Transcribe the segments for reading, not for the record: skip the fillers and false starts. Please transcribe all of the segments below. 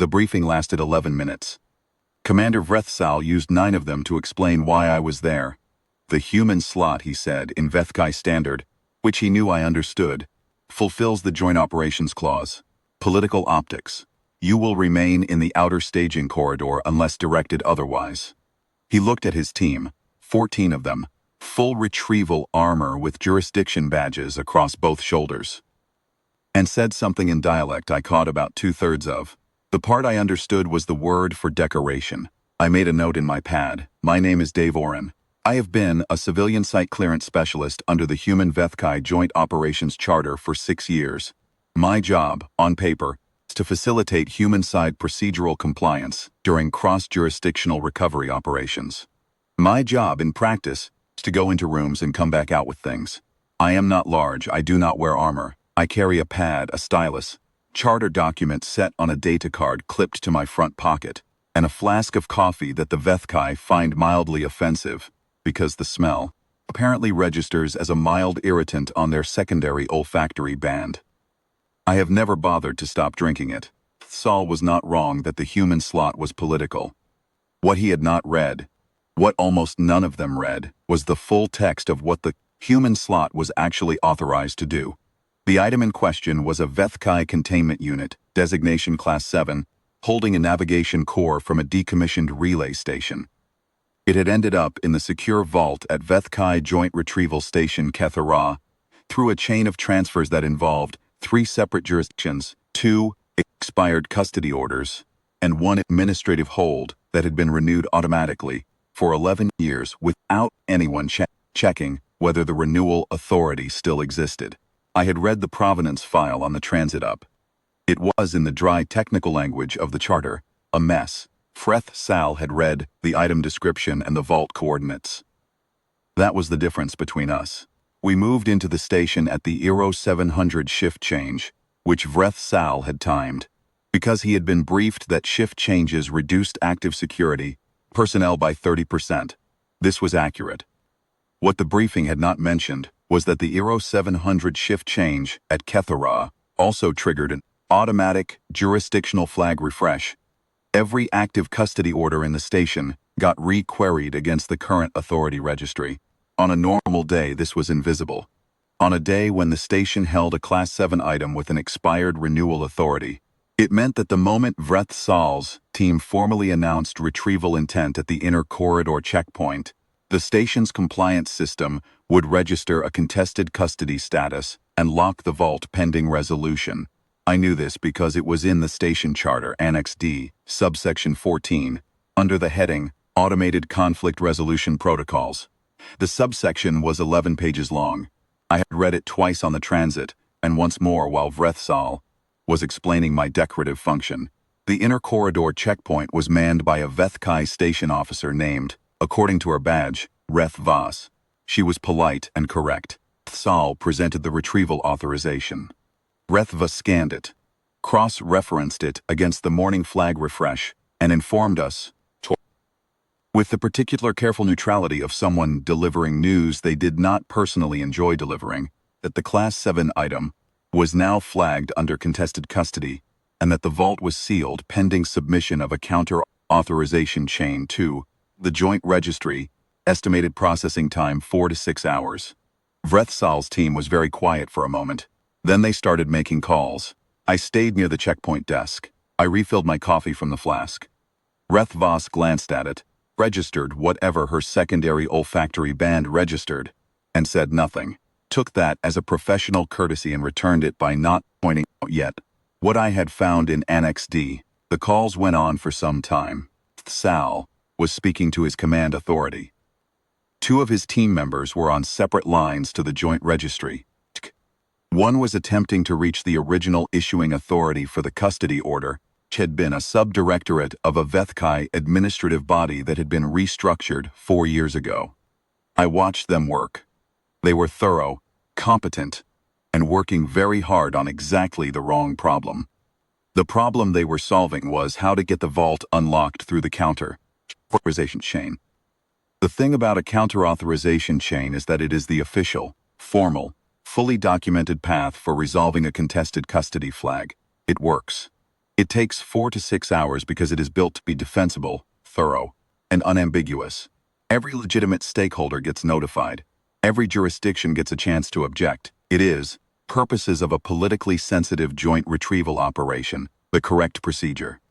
The briefing lasted 11 minutes. Commander Vrethsal used 9 of them to explain why I was there. The human slot, he said, in Vethkai standard, which he knew I understood, fulfills the Joint Operations Clause. Political optics. You will remain in the outer staging corridor unless directed otherwise. He looked at his team, 14 of them, full retrieval armor with jurisdiction badges across both shoulders, and said something in dialect I caught about 2/3 of. The part I understood was the word for decoration. I made a note in my pad. My name is Dave Oren. I have been a civilian site clearance specialist under the Human Vethkai Joint Operations Charter for 6 years. My job, on paper, is to facilitate human-side procedural compliance during cross-jurisdictional recovery operations. My job, in practice, is to go into rooms and come back out with things. I am not large, I do not wear armor. I carry a pad, a stylus, charter document set on a data card clipped to my front pocket, and a flask of coffee that the Vethkai find mildly offensive, because the smell apparently registers as a mild irritant on their secondary olfactory band. I have never bothered to stop drinking it. Saul was not wrong that the human slot was political. What he had not read, what almost none of them read, was the full text of what the human slot was actually authorized to do. The item in question was a Vethkai containment unit, designation Class 7, holding a navigation core from a decommissioned relay station. It had ended up in the secure vault at Vethkai Joint Retrieval Station Kethara through a chain of transfers that involved 3 separate jurisdictions, 2 expired custody orders, and 1 administrative hold that had been renewed automatically for 11 years without anyone checking whether the renewal authority still existed. I had read the provenance file on the transit up. It was, in the dry technical language of the charter, a mess. Vrethsal had read the item description and the vault coordinates. That was the difference between us. We moved into the station at the Eero 700 shift change, which Vrethsal had timed. Because he had been briefed that shift changes reduced active security personnel by 30%. This was accurate. What the briefing had not mentioned was that the Eero 700 shift change at Kethara also triggered an automatic jurisdictional flag refresh. Every active custody order in the station got re-queried against the current authority registry. On a normal day, this was invisible. On a day when the station held a Class 7 item with an expired renewal authority, it meant that the moment Vrethsal's team formally announced retrieval intent at the inner corridor checkpoint, the station's compliance system would register a contested custody status and lock the vault pending resolution. I knew this because it was in the station charter, Annex D, subsection 14, under the heading Automated Conflict Resolution Protocols. The subsection was 11 pages long. I had read it twice on the transit, and once more while Vrethsal was explaining my decorative function. The inner corridor checkpoint was manned by a Vethkai station officer named, according to her badge, Reth Voss. She was polite and correct. Vrethsal presented the retrieval authorization. Reth Voss scanned it, cross-referenced it against the morning flag refresh, and informed us, with the particular careful neutrality of someone delivering news they did not personally enjoy delivering, that the Class 7 item was now flagged under contested custody, and that the vault was sealed pending submission of a counter-authorization chain to the Joint Registry, estimated processing time 4 to 6 hours. Vrethsal's team was very quiet for a moment. Then they started making calls. I stayed near the checkpoint desk. I refilled my coffee from the flask. Reth Voss glanced at it, registered whatever her secondary olfactory band registered, and said nothing. Took that as a professional courtesy and returned it by not pointing out yet what I had found in Annex D. The calls went on for some time. Sal was speaking to his command authority. 2 of his team members were on separate lines to the Joint Registry. One was attempting to reach the original issuing authority for the custody order, which had been a subdirectorate of a Vethkai administrative body that had been restructured 4 years ago. I watched them work. They were thorough, competent, and working very hard on exactly the wrong problem. The problem they were solving was how to get the vault unlocked through the counter-authorization chain. The thing about a counter-authorization chain is that it is the official, formal, fully documented path for resolving a contested custody flag. It works. It takes 4 to 6 hours because it is built to be defensible, thorough, and unambiguous. Every legitimate stakeholder gets notified. Every jurisdiction gets a chance to object. It is, purposes of a politically sensitive joint retrieval operation, the correct procedure.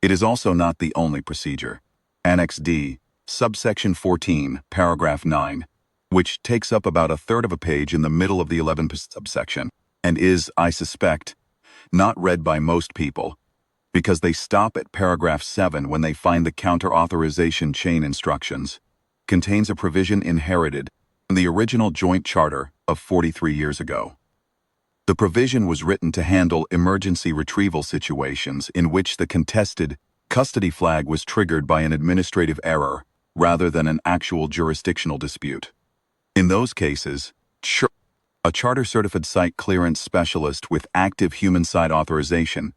It is also not the only procedure. Annex D, subsection 14, paragraph 9, which takes up about a third of a page in the middle of the 11th subsection, and is, I suspect, not read by most people, because they stop at paragraph 7 when they find the counter-authorization chain instructions, contains a provision inherited from the original joint charter of 43 years ago. The provision was written to handle emergency retrieval situations in which the contested custody flag was triggered by an administrative error rather than an actual jurisdictional dispute. In those cases, a charter-certified site clearance specialist with active human site authorization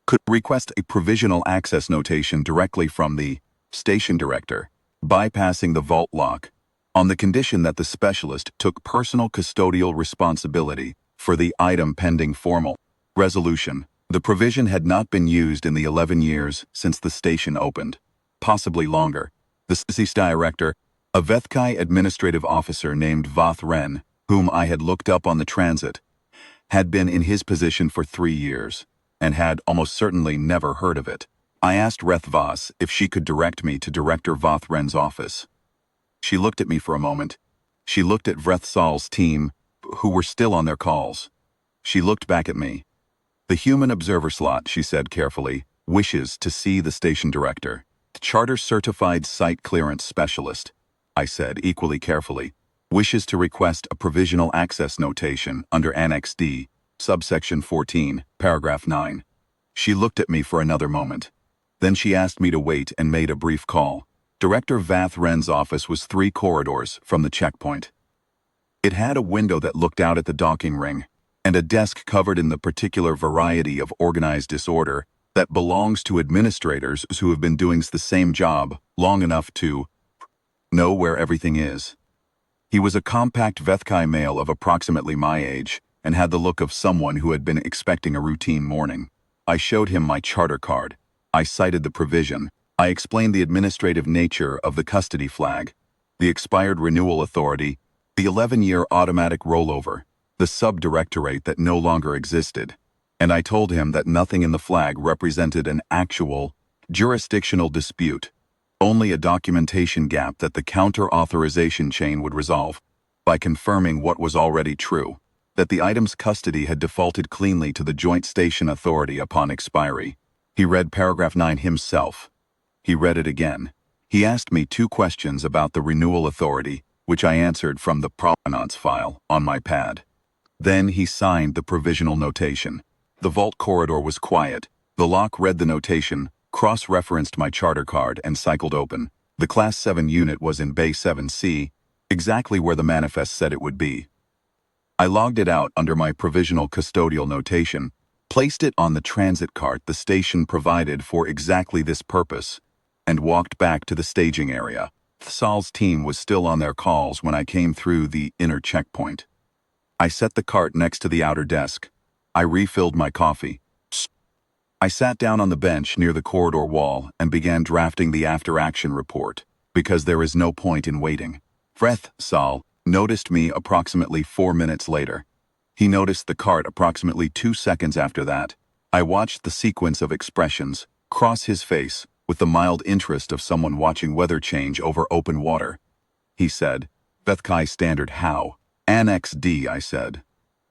could request a provisional access notation directly from the station director, bypassing the vault lock, on the condition that the specialist took personal custodial responsibility for the item pending formal resolution. The provision had not been used in the 11 years since the station opened, possibly longer. The SIS director, a Vethkai administrative officer named Vath Ren, whom I had looked up on the transit, had been in his position for 3 years, and had almost certainly never heard of it. I asked Reth Voss if she could direct me to Director Vath Ren's office. She looked at me for a moment. She looked at Vrethsal's team, who were still on their calls. She looked back at me. The human observer slot, she said carefully, wishes to see the station director. The charter-certified site clearance specialist, I said equally carefully, wishes to request a provisional access notation under Annex D, subsection 14, paragraph 9. She looked at me for another moment. Then she asked me to wait and made a brief call. Director Vath Ren's office was 3 corridors from the checkpoint. It had a window that looked out at the docking ring, and a desk covered in the particular variety of organized disorder that belongs to administrators who have been doing the same job long enough to know where everything is. He was a compact Vethkai male of approximately my age and had the look of someone who had been expecting a routine morning. I showed him my charter card. I cited the provision. I explained the administrative nature of the custody flag, the expired renewal authority, the 11-year automatic rollover, the subdirectorate that no longer existed, and I told him that nothing in the flag represented an actual, jurisdictional dispute, only a documentation gap that the counter-authorization chain would resolve by confirming what was already true, that the item's custody had defaulted cleanly to the Joint Station Authority upon expiry. He read paragraph 9 himself. He read it again. He asked me 2 questions about the renewal authority, which I answered from the provenance file on my pad. Then he signed the provisional notation. The vault corridor was quiet. The lock read the notation, cross-referenced my charter card, and cycled open. The Class 7 unit was in Bay 7C, exactly where the manifest said it would be. I logged it out under my provisional custodial notation, placed it on the transit cart the station provided for exactly this purpose, and walked back to the staging area. Sal's team was still on their calls when I came through the inner checkpoint. I set the cart next to the outer desk. I refilled my coffee. I sat down on the bench near the corridor wall and began drafting the after-action report, because there is no point in waiting. Sal noticed me approximately 4 minutes later. He noticed the cart approximately 2 seconds after that. I watched the sequence of expressions cross his face with the mild interest of someone watching weather change over open water. He said, Vethkai Standard How? Annex D, I said.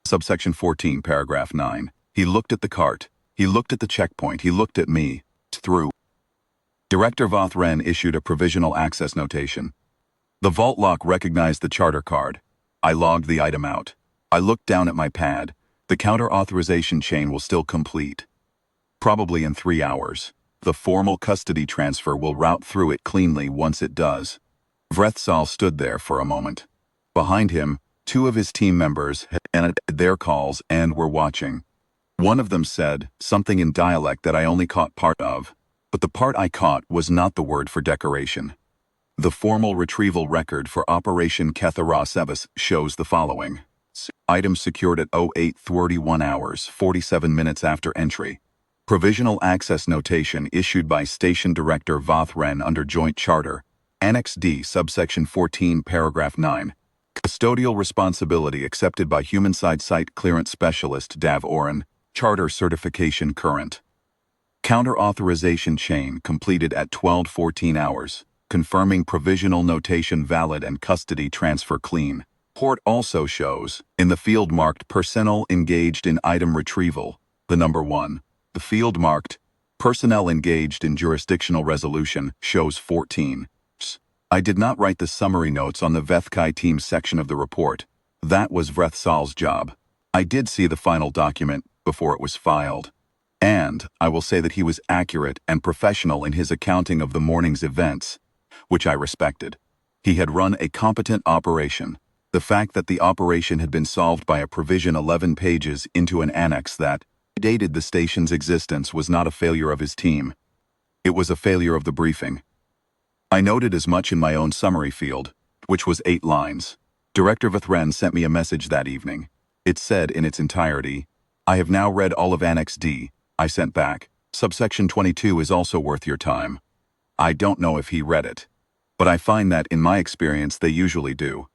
Subsection 14, paragraph 9. He looked at the cart. He looked at the checkpoint. He looked at me. Through. Director Vath Ren issued a provisional access notation. The vault lock recognized the charter card. I logged the item out. I looked down at my pad. The counter-authorization chain will still complete. Probably in 3 hours. The formal custody transfer will route through it cleanly once it does. Vrethsal stood there for a moment. Behind him, 2 of his team members had ended their calls and were watching. One of them said something in dialect that I only caught part of, but the part I caught was not the word for decoration. The formal retrieval record for Operation Kethara Sevis shows the following. Item secured at 08:31 hours, 47 minutes after entry. Provisional access notation issued by Station Director Vothren under Joint Charter. Annex D, subsection 14, paragraph 9. Custodial responsibility accepted by Human Site Clearance Specialist Dav Oren. Charter certification current. Counter authorization chain completed at 12:14 hours, confirming provisional notation valid and custody transfer clean. Port also shows, in the field marked personnel engaged in item retrieval, the number 1. The field marked personnel engaged in jurisdictional resolution shows 14. I did not write the summary notes on the Vethkai team section of the report. That was Vrethsal's job. I did see the final document before it was filed. And I will say that he was accurate and professional in his accounting of the morning's events, which I respected. He had run a competent operation. The fact that the operation had been solved by a provision 11 pages into an annex that dated the station's existence was not a failure of his team. It was a failure of the briefing. I noted as much in my own summary field, which was 8 lines. Director Vothren sent me a message that evening. It said in its entirety, "I have now read all of Annex D." I sent back, "Subsection 22 is also worth your time." I don't know if he read it, but I find that in my experience they usually do.